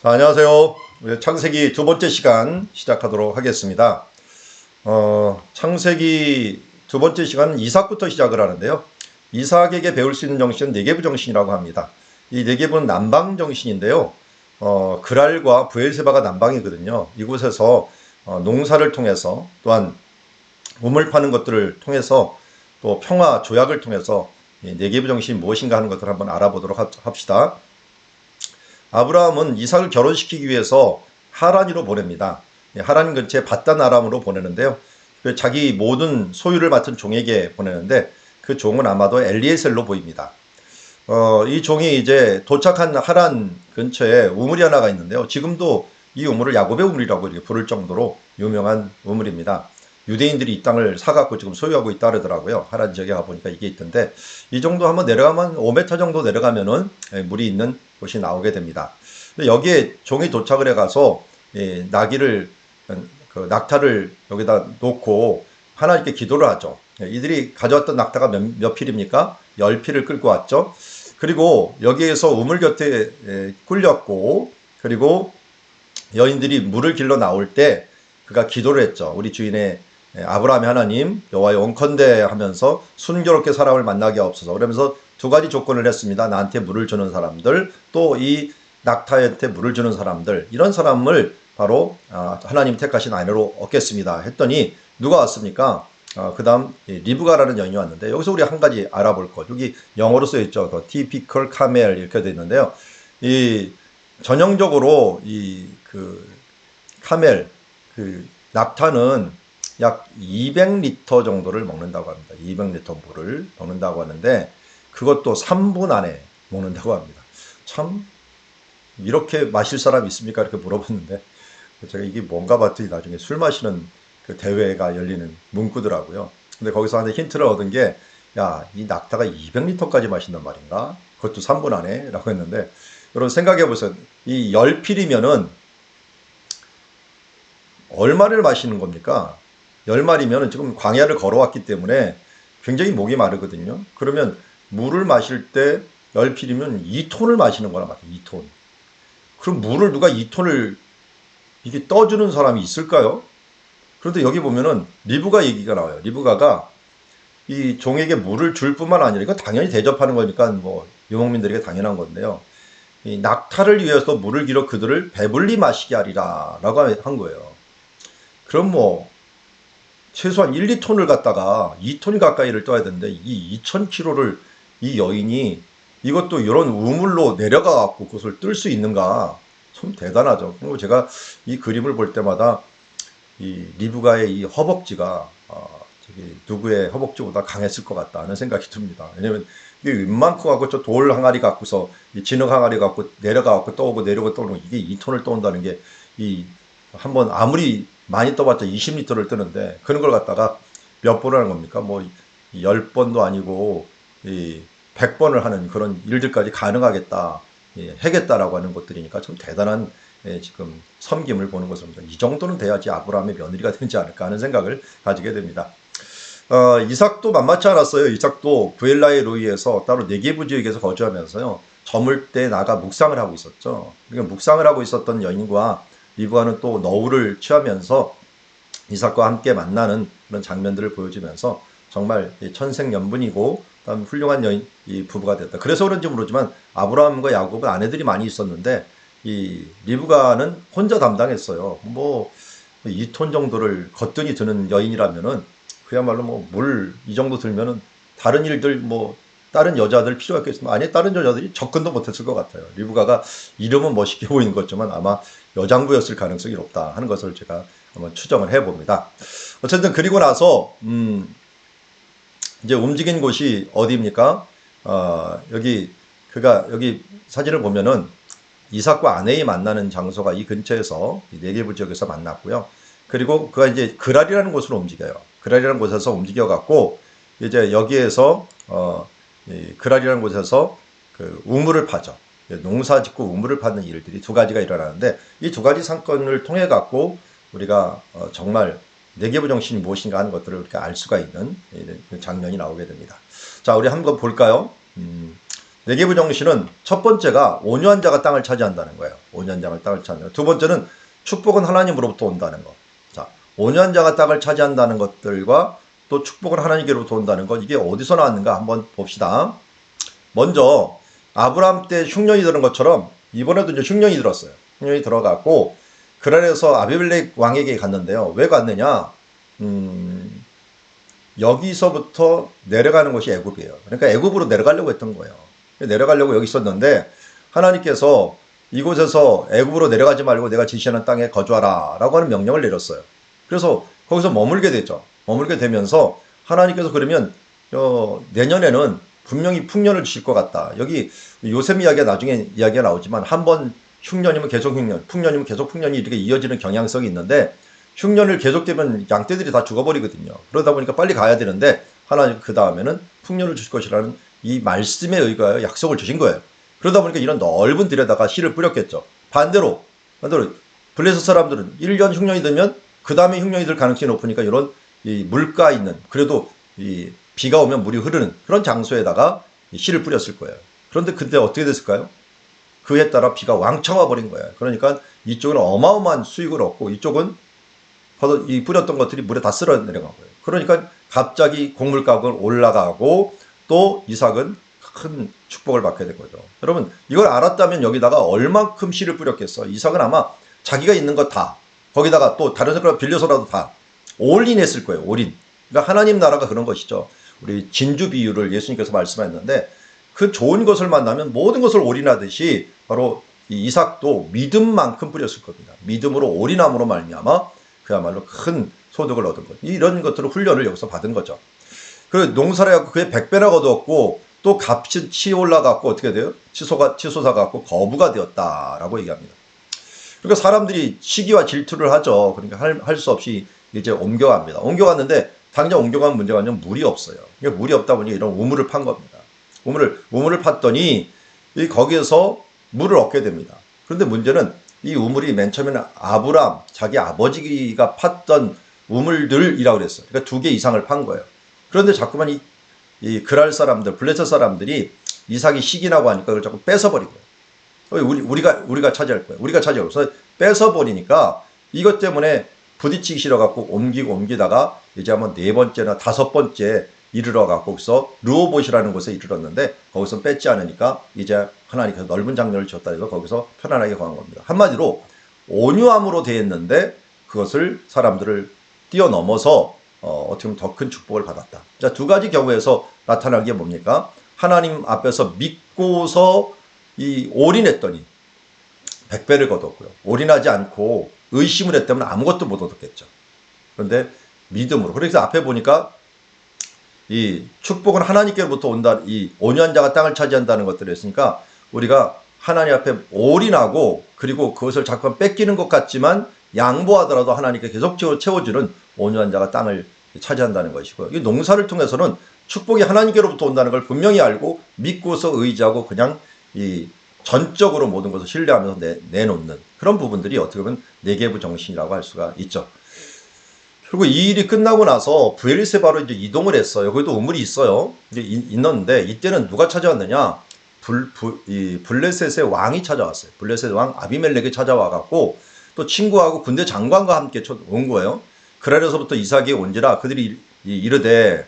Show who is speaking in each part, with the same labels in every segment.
Speaker 1: 자, 안녕하세요. 창세기 두 번째 시간 시작하도록 하겠습니다. 창세기 두 번째 시간은 이삭부터 시작을 하는데요. 이삭에게 배울 수 있는 정신은 네게브 정신이라고 합니다. 이 네게브는 남방 정신인데요. 그랄과 브엘세바가 남방이거든요. 이곳에서 농사를 통해서 또한 우물 파는 것들을 통해서 또 평화 조약을 통해서 이 네게브 정신이 무엇인가 하는 것들을 한번 알아보도록 합시다. 아브라함은 이삭을 결혼시키기 위해서 하란으로 보냅니다. 하란 근처에 밧단 아람으로 보내는데요. 자기 모든 소유를 맡은 종에게 보내는데 그 종은 아마도 엘리에셀로 보입니다. 이 종이 이제 도착한 하란 근처에 우물이 하나가 있는데요. 지금도 이 우물을 야곱의 우물이라고 이렇게 부를 정도로 유명한 우물입니다. 유대인들이 이 땅을 사갖고 지금 소유하고 있다 그러더라고요. 하란 지역에 가보니까 이게 있던데, 이 정도 한번 내려가면 5m 정도 내려가면은 물이 있는 곳이 나오게 됩니다. 여기에 종이 도착을 해가서 나귀를 그 낙타를 여기다 놓고 하나님께 기도를 하죠. 이들이 가져왔던 낙타가 몇 필입니까? 10필을 끌고 왔죠. 그리고 여기에서 우물 곁에 꿀렸고, 그리고 여인들이 물을 길러 나올 때 그가 기도를 했죠. 우리 주인의 아브라함의 하나님 여호와의 원컨대 하면서 순교롭게 사람을 만나게 하옵소서. 그러면서 두 가지 조건을 했습니다. 나한테 물을 주는 사람들, 또 이 낙타한테 물을 주는 사람들, 이런 사람을 바로 하나님 택하신 아내로 얻겠습니다 했더니 누가 왔습니까? 그 다음 리브가라는 여인이 왔는데, 여기서 우리 한 가지 알아볼 것, 여기 영어로 써있죠. typical camel 이렇게 되어 있는데요. 이 전형적으로 이 그 카멜, 그 낙타는 약 200리터 정도를 먹는다고 합니다. 200리터 물을 먹는다고 하는데, 그것도 3분 안에 먹는다고 합니다. 참 이렇게 마실 사람 있습니까? 이렇게 물어봤는데, 제가 이게 뭔가 봤더니 나중에 술 마시는 그 대회가 열리는 문구더라고요. 근데 거기서 한 힌트를 얻은 게, 야, 이 낙타가 200리터까지 마신단 말인가? 그것도 3분 안에? 라고 했는데, 여러분 생각해 보세요. 이 10필이면은 얼마를 마시는 겁니까? 10마리면 지금 광야를 걸어왔기 때문에 굉장히 목이 마르거든요. 그러면 물을 마실 때 10필이면 2톤을 마시는 거란 말이에요. 2톤. 그럼 물을 누가 2톤을 이게 떠주는 사람이 있을까요? 그런데 여기 보면은 리브가 얘기가 나와요. 리브가가 이 종에게 물을 줄 뿐만 아니라, 이거 당연히 대접하는 거니까 뭐 유목민들에게 당연한 건데요. 이 낙타를 위해서 물을 길어 그들을 배불리 마시게 하리라 라고 한 거예요. 그럼 뭐 최소한 1, 2톤을 갖다가 2톤 가까이를 떠야 되는데, 이 2000km를 이 여인이 이것도 이런 우물로 내려가 갖고 그것을 뜰 수 있는가, 참 대단하죠. 그리고 제가 이 그림을 볼 때마다 이 리브가의 이 허벅지가 저기 누구의 허벅지보다 강했을 것 같다는 생각이 듭니다. 왜냐면 이게 웬만큼 갖고 저 돌 항아리 갖고서 이 진흙 항아리 갖고 내려가 갖고 떠오고 내려오고 떠오는, 이게 2톤을 떠온다는 게, 이 한번 아무리 많이 떠봤자 20리터를 뜨는데 그런 걸 갖다가 몇 번을 하는 겁니까? 뭐 10번도 아니고 이 100번을 하는 그런 일들까지 가능하겠다, 해겠다라고 하는 것들이니까 참 대단한 지금 섬김을 보는 것입니다. 이 정도는 돼야지 아브라함의 며느리가 되지 않을까 하는 생각을 가지게 됩니다. 이삭도 만만치 않았어요. 이삭도 구엘라의 루이에서 따로 네게브 지역에서 거주하면서요, 저물 때 나가 묵상을 하고 있었죠. 그러니까 묵상을 하고 있었던 여인과 리브가는 또 너울을 취하면서 이삭과 함께 만나는 그런 장면들을 보여주면서 정말 천생연분이고 훌륭한 여인, 이 부부가 됐다. 그래서 그런지 모르지만 아브라함과 야곱은 아내들이 많이 있었는데 이 리브가는 혼자 담당했어요. 뭐 2톤 정도를 거뜬히 드는 여인이라면은 그야말로 뭐 물 이 정도 들면은 다른 일들, 뭐 다른 여자들 필요했겠지만, 아니 다른 여자들이 접근도 못했을 것 같아요. 리브가가 이름은 멋있게 보이는 거지만 아마 여장부였을 가능성이 높다 하는 것을 제가 한번 추정을 해봅니다. 어쨌든 그리고 나서 이제 움직인 곳이 어디입니까? 여기 사진을 보면은 이삭과 아내이 만나는 장소가 이 근처에서 이 네게브 지역에서 만났고요. 그리고 그가 이제 그랄이라는 곳으로 움직여요. 그랄이라는 곳에서 움직여 갖고 이제 여기에서 이 그랄이라는 곳에서 그 우물을 파죠. 농사 짓고 우물을 파는 일들이 두 가지가 일어나는데, 이 두 가지 사건을 통해 갖고 우리가 정말 네게브 정신이 무엇인가 하는 것들을 이렇게 알 수가 있는 장면이 나오게 됩니다. 자, 우리 한번 볼까요? 네게부 정신은 첫 번째가 온유한 자가 땅을 차지한다는 거예요. 온유한 자가 땅을 차지한다. 두 번째는 축복은 하나님으로부터 온다는 것. 자, 온유한 자가 땅을 차지한다는 것들과 또 축복은 하나님께로부터 온다는 것, 이게 어디서 나왔는가 한번 봅시다. 먼저 아브라함 때 흉년이 드는 것처럼 이번에도 이제 흉년이 들었어요. 흉년이 들어갔고 그랄에서 아비멜렉 왕에게 갔는데요. 왜 갔느냐? 여기서부터 내려가는 곳이 애굽이에요. 그러니까 애굽으로 내려가려고 했던 거예요. 내려가려고 여기 있었는데 하나님께서 이곳에서 애굽으로 내려가지 말고 내가 지시하는 땅에 거주하라 라고 하는 명령을 내렸어요. 그래서 거기서 머물게 되죠. 머물게 되면서 하나님께서 그러면 내년에는 분명히 풍년을 주실 것 같다. 여기 요셉 이야기가 나중에 이야기가 나오지만 한번 흉년이면 계속 흉년, 풍년이면 계속 풍년이 이렇게 이어지는 경향성이 있는데 흉년을 계속되면 양떼들이 다 죽어버리거든요. 그러다 보니까 빨리 가야 되는데 하나님 그 다음에는 풍년을 주실 것이라는 이 말씀에 의거하여 약속을 주신 거예요. 그러다 보니까 이런 넓은 들에다가 씨를 뿌렸겠죠. 반대로 블레셋 사람들은 1년 흉년이 들면 그 다음에 흉년이 들 가능성이 높으니까 이런 이 물가 있는 그래도 이 비가 오면 물이 흐르는 그런 장소에다가 씨를 뿌렸을 거예요. 그런데 그때 어떻게 됐을까요? 그에 따라 비가 왕창 와버린 거예요. 그러니까 이쪽은 어마어마한 수익을 얻고 이쪽은 이 뿌렸던 것들이 물에 다 쓸어 내려간 거예요. 그러니까 갑자기 곡물 가격은 올라가고 또 이삭은 큰 축복을 받게 된 거죠. 여러분 이걸 알았다면 여기다가 얼만큼 씨를 뿌렸겠어. 이삭은 아마 자기가 있는 것 다 거기다가 또 다른 사람 빌려서라도 다 올인했을 거예요. 올인. 그러니까 하나님 나라가 그런 것이죠. 우리 진주 비유를 예수님께서 말씀하셨는데 그 좋은 것을 만나면 모든 것을 올인하듯이 바로 이 이삭도 믿음만큼 뿌렸을 겁니다. 믿음으로 올인함으로 말미암아 그야말로 큰 소득을 얻은 것. 이런 것들을 훈련을 여기서 받은 거죠. 그리고 농사를 해갖고 그게 100배나 거두었고 또 값이 올라갔고 어떻게 돼요? 치솟아 갖고 거부가 되었다라고 얘기합니다. 그러니까 사람들이 시기와 질투를 하죠. 그러니까 할 수 없이 이제 옮겨갑니다. 옮겨갔는데 당장 옮겨간 문제가 아니라 물이 없어요. 그러니까 물이 없다 보니 이런 우물을 판 겁니다. 우물을 팠더니 거기에서 물을 얻게 됩니다. 그런데 문제는 이 우물이 맨 처음에는 아브람 자기 아버지가 팠던 우물들이라고 그랬어요. 그러니까 2개 이상을 판 거예요. 그런데 자꾸만 이 그랄 사람들, 블레셋 사람들이 이삭이 시기나고 하니까 그걸 자꾸 뺏어버린 거예요. 우리가 차지할 거예요. 우리가 차지하고. 그래서 뺏어버리니까 이것 때문에 부딪히기 싫어갖고 옮기다가 이제 한번 4번째나 5번째 이르러갖고 거기서 르호봇이라는 곳에 이르렀는데 거기서 뺏지 않으니까 이제 하나님께서 넓은 장로를 지었다 해서 거기서 편안하게 거한 겁니다. 한마디로 온유함으로 되었는데 그것을 사람들을 뛰어넘어서 어떻게 보면 더 큰 축복을 받았다. 자, 2가지 경우에서 나타난 게 뭡니까? 하나님 앞에서 믿고서 올인했더니 100배를 거뒀고요. 올인하지 않고 의심을 했다면 아무것도 못 얻었겠죠. 그런데 믿음으로. 그래서 앞에 보니까 이 축복은 하나님께로부터 온다. 이 온유한 자가 땅을 차지한다는 것들을 했으니까 우리가 하나님 앞에 올인하고 그리고 그것을 자꾸 뺏기는 것 같지만 양보하더라도 하나님께 계속 채워주는 온유한 자가 땅을 차지한다는 것이고요. 이 농사를 통해서는 축복이 하나님께로부터 온다는 걸 분명히 알고 믿고서 의지하고 그냥 이 전적으로 모든 것을 신뢰하면서 내놓는 그런 부분들이 어떻게 보면 네게부 정신이라고 할 수가 있죠. 그리고 이 일이 끝나고 나서 브엘세바로 이제 이동을 했어요. 거기도 우물이 있어요. 이제 있는데 이때는 누가 찾아왔느냐? 블레셋의 왕이 찾아왔어요. 블레셋의 왕 아비멜렉이 찾아와갖고 또 친구하고 군대 장관과 함께 온 거예요. 그랄에서부터 이삭이 온지라 그들이 이르되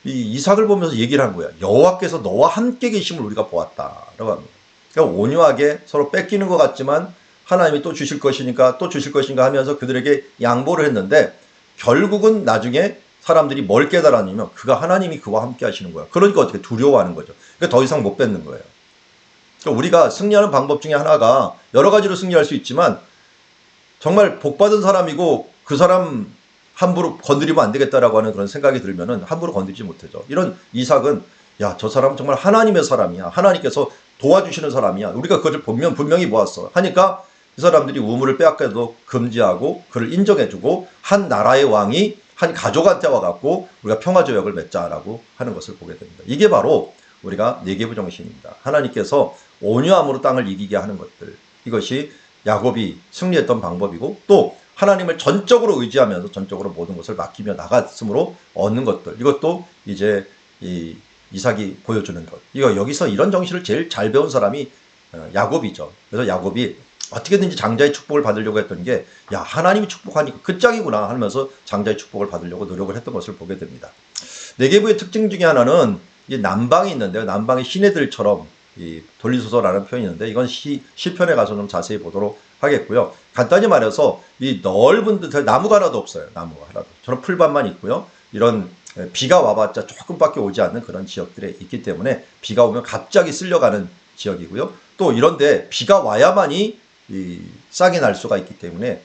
Speaker 1: 이삭을 보면서 얘기를 한 거야. 여호와께서 너와 함께 계심을 우리가 보았다라고 합니다. 그러니까 온유하게 서로 뺏기는 것 같지만 하나님이 또 주실 것이니까 또 주실 것인가 하면서 그들에게 양보를 했는데 결국은 나중에 사람들이 뭘 깨달았냐면 그가 하나님이 그와 함께 하시는 거야. 그러니까 어떻게 두려워하는 거죠. 그러니까 더 이상 못 뺏는 거예요. 그러니까 우리가 승리하는 방법 중에 하나가 여러 가지로 승리할 수 있지만 정말 복받은 사람이고 그 사람 함부로 건드리면 안 되겠다라고 하는 그런 생각이 들면은 함부로 건드리지 못하죠. 이런 이삭은 야, 저 사람은 정말 하나님의 사람이야. 하나님께서 도와주시는 사람이야. 우리가 그것을 분명히 보았어. 하니까 이 사람들이 우물을 빼앗겨도 금지하고 그를 인정해주고 한 나라의 왕이 한 가족한테 와갖고 우리가 평화조약을 맺자라고 하는 것을 보게 됩니다. 이게 바로 우리가 네게부 정신입니다. 하나님께서 온유함으로 땅을 이기게 하는 것들. 이것이 야곱이 승리했던 방법이고 또 하나님을 전적으로 의지하면서 전적으로 모든 것을 맡기며 나갔으므로 얻는 것들. 이것도 이제 이삭이 보여주는 것. 이거 여기서 이런 정신을 제일 잘 배운 사람이 야곱이죠. 그래서 야곱이 어떻게든지 장자의 축복을 받으려고 했던 게, 야, 하나님이 축복하니까 그 짝이구나 하면서 장자의 축복을 받으려고 노력을 했던 것을 보게 됩니다. 네게부의 특징 중에 하나는 이 남방이 있는데요. 남방의 시내들처럼 이 돌리소서라는 표현이 있는데, 이건 시편에 가서 좀 자세히 보도록 하겠고요. 간단히 말해서 이 넓은 듯 나무가 하나도 없어요. 나무가 하나도. 저런 풀밭만 있고요. 이런 비가 와봤자 조금밖에 오지 않는 그런 지역들에 있기 때문에 비가 오면 갑자기 쓸려가는 지역이고요. 또 이런데 비가 와야만이 이 싹이 날 수가 있기 때문에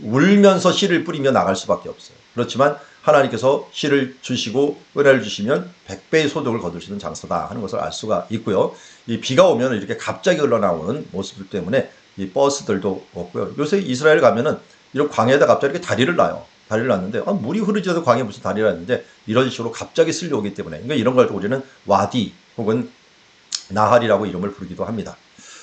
Speaker 1: 울면서 씨를 뿌리며 나갈 수밖에 없어요. 그렇지만 하나님께서 씨를 주시고 은혜를 주시면 100배의 소득을 거둘 수 있는 장소다 하는 것을 알 수가 있고요. 이 비가 오면 이렇게 갑자기 흘러나오는 모습 때문에 이 버스들도 없고요. 요새 이스라엘 가면은 이런 광야에다 갑자기 이렇게 다리를 놔요. 다리를 놨는데 물이 흐르지 않아도 광야에 무슨 다리를 놨는데 이런 식으로 갑자기 쓸려오기 때문에, 그러니까 이런 걸 우리는 와디 혹은 나할이라고 이름을 부르기도 합니다.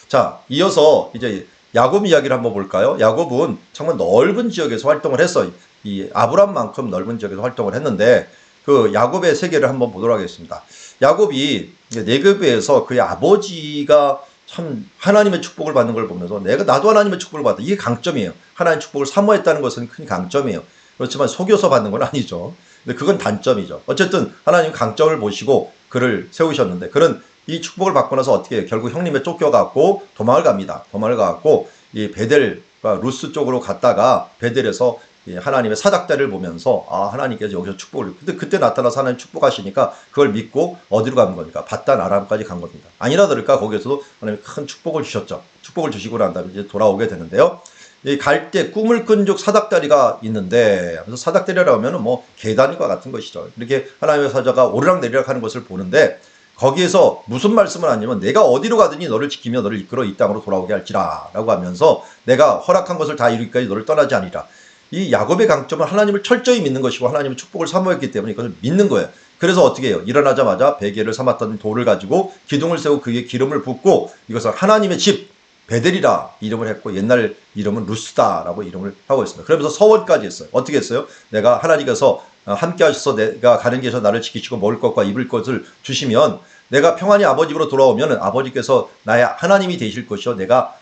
Speaker 1: 자, 이어서 이제 야곱 이야기를 한번 볼까요? 야곱은 정말 넓은 지역에서 활동을 했어요. 이 아브람만큼 넓은 지역에서 활동을 했는데, 그 야곱의 세계를 한번 보도록 하겠습니다. 야곱이 네게브에서 그의 아버지가 참 하나님의 축복을 받는 걸 보면서 나도 하나님의 축복을 받다. 이게 강점이에요. 하나님의 축복을 사모했다는 것은 큰 강점이에요. 그렇지만 속여서 받는 건 아니죠. 근데 그건 단점이죠. 어쨌든 하나님 강점을 보시고 그를 세우셨는데, 그는 이 축복을 받고 나서 어떻게 해요? 결국 형님에 쫓겨갖고 도망을 갑니다. 도망을 가갖고 이 베델과 루스 쪽으로 갔다가 베델에서 하나님의 사닥다리를 보면서, 하나님께서 여기서 축복을, 근데 그때 나타나서 하나님 축복하시니까 그걸 믿고 어디로 가는 겁니까? 바단 아람까지 간 겁니다. 아니라 들을까? 거기에서도 하나님이 큰 축복을 주셨죠. 축복을 주시고 난 다음에 이제 돌아오게 되는데요. 갈 때 꿈을 꾼 적 사닥다리가 있는데, 그래서 사닥다리라고 하면은 뭐 계단과 같은 것이죠. 이렇게 하나님의 사자가 오르락내리락 하는 것을 보는데, 거기에서 무슨 말씀을 하냐면, 내가 어디로 가든지 너를 지키며 너를 이끌어 이 땅으로 돌아오게 할지라 라고 하면서, 내가 허락한 것을 다 이루기까지 너를 떠나지 않으리라. 이 야곱의 강점은 하나님을 철저히 믿는 것이고 하나님의 축복을 사모했기 때문에 이것을 믿는 거예요. 그래서 어떻게 해요? 일어나자마자 베개를 삼았던 돌을 가지고 기둥을 세우고 그에 기름을 붓고 이것을 하나님의 집 베델이라 이름을 했고, 옛날 이름은 루스다라고 이름을 하고 있습니다. 그러면서 서원까지 했어요. 어떻게 했어요? 내가 하나님께서 함께 하셔서 내가 가는 길에서 나를 지키시고 먹을 것과 입을 것을 주시면 내가 평안히 아버지 집으로 돌아오면 아버지께서 나의 하나님이 되실 것이요, 내가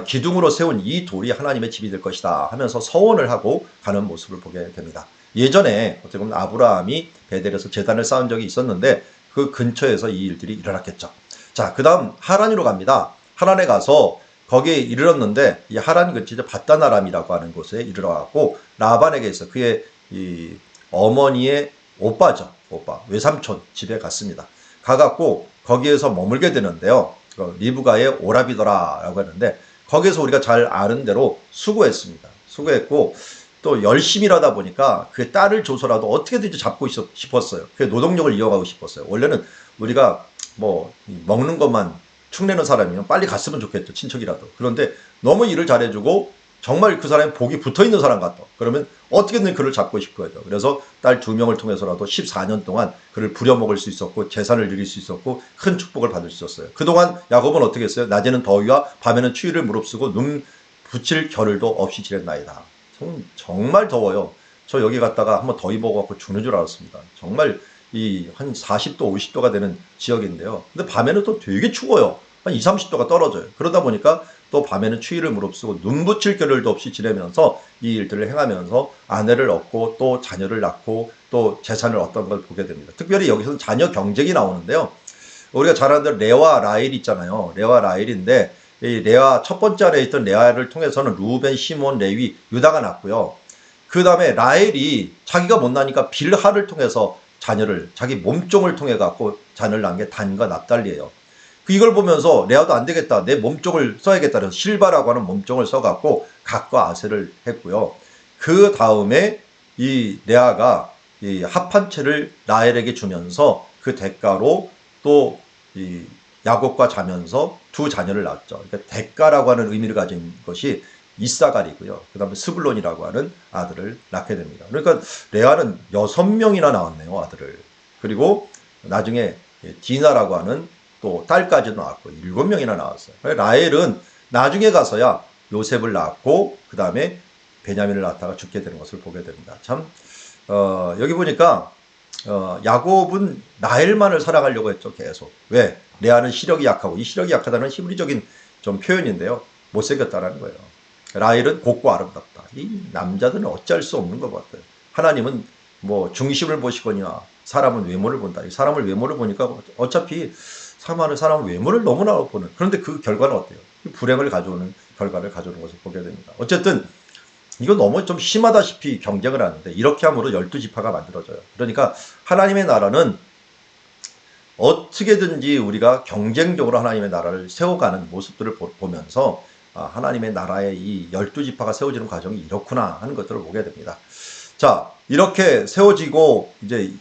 Speaker 1: 기둥으로 세운 이 돌이 하나님의 집이 될 것이다 하면서 서원을 하고 가는 모습을 보게 됩니다. 예전에 어떻게 보면 아브라함이 베델에서 제단을 쌓은 적이 있었는데 그 근처에서 이 일들이 일어났겠죠. 자, 그 다음 하란으로 갑니다. 하란에 가서 거기에 이르렀는데, 이 하란 근처에 바단 아람이라고 하는 곳에 이르러가고 라반에게서 그의 이 어머니의 오빠죠. 오빠, 외삼촌 집에 갔습니다. 가갖고 거기에서 머물게 되는데요. 리브가의 오라비더라라고 했는데, 거기에서 우리가 잘 아는 대로 수고했습니다. 수고했고 또 열심히 일하다 보니까 그의 딸을 줘서라도 어떻게든지 잡고 싶었어요. 그의 노동력을 이어가고 싶었어요. 원래는 우리가 뭐 먹는 것만 축내는 사람이면 빨리 갔으면 좋겠죠. 친척이라도. 그런데 너무 일을 잘해주고 정말 그 사람이 복이 붙어있는 사람 같다. 그러면 어떻게든 그를 잡고 싶은 거죠. 그래서 딸 2명을 통해서라도 14년 동안 그를 부려먹을 수 있었고 재산을 누릴 수 있었고 큰 축복을 받을 수 있었어요. 그동안 야곱은 어떻게 했어요? 낮에는 더위와 밤에는 추위를 무릅쓰고 눈 붙일 겨를도 없이 지냈나이다. 정말 더워요. 저 여기 갔다가 한번 더위 먹어갖고 죽는 줄 알았습니다. 정말 이 한 40도 50도가 되는 지역인데요. 근데 밤에는 또 되게 추워요. 한 20, 30도가 떨어져요. 그러다 보니까 또 밤에는 추위를 무릅쓰고 눈 붙일 겨를도 없이 지내면서 이 일들을 행하면서 아내를 얻고 또 자녀를 낳고 또 재산을 얻던 걸 보게 됩니다. 특별히 여기서는 자녀 경쟁이 나오는데요. 우리가 잘 아는 대로 레와 라헬 있잖아요. 레와 라헬인데, 이 레와 첫 번째 안에 있던 레아를 통해서는 루벤, 시몬, 레위, 유다가 낳고요. 그 다음에 라헬이 자기가 못 나니까 빌하를 통해서 자녀를, 자기 몸종을 통해 갖고 자녀를 낳은 게 단과 납달리예요. 이걸 보면서 레아도 안 되겠다, 내 몸종을 써야겠다 그래서 실바라고 하는 몸종을 써갖고 갓과 아셀을 했고요. 그 다음에 이 레아가 이 합한 채를 라헬에게 주면서 그 대가로 또 이 야곱과 자면서 두 자녀를 낳았죠. 그러니까 대가라고 하는 의미를 가진 것이 이사갈이고요. 그 다음에 스불론이라고 하는 아들을 낳게 됩니다. 그러니까 레아는 6명이나 낳았네요, 아들을. 그리고 나중에 디나라고 하는 또 딸까지도 낳았고 7명이나 낳았어요. 라헬은 나중에 가서야 요셉을 낳았고 그 다음에 베냐민을 낳다가 죽게 되는 것을 보게 됩니다. 참 여기 보니까 야곱은 라헬만을 사랑하려고 했죠, 계속. 왜? 레아는 시력이 약하고, 이 시력이 약하다는 히브리적인 좀 표현인데요. 못생겼다라는 거예요. 라헬은 곱고 아름답다. 이 남자들은 어찌할 수 없는 것 같아요. 하나님은 뭐 중심을 보시거니와 사람은 외모를 본다. 이 사람을 외모를 보니까 어차피 사람은 외모를 너무나 보는. 그런데 그 결과는 어때요? 불행을 가져오는 결과를 가져오는 것을 보게 됩니다. 어쨌든 이거 너무 좀 심하다시피 경쟁을 하는데 이렇게 함으로 12지파가 만들어져요. 그러니까 하나님의 나라는 어떻게든지 우리가 경쟁적으로 하나님의 나라를 세워가는 모습들을 보면서 하나님의 나라의 이 12지파가 세워지는 과정이 이렇구나 하는 것들을 보게 됩니다. 자, 이렇게 세워지고 이제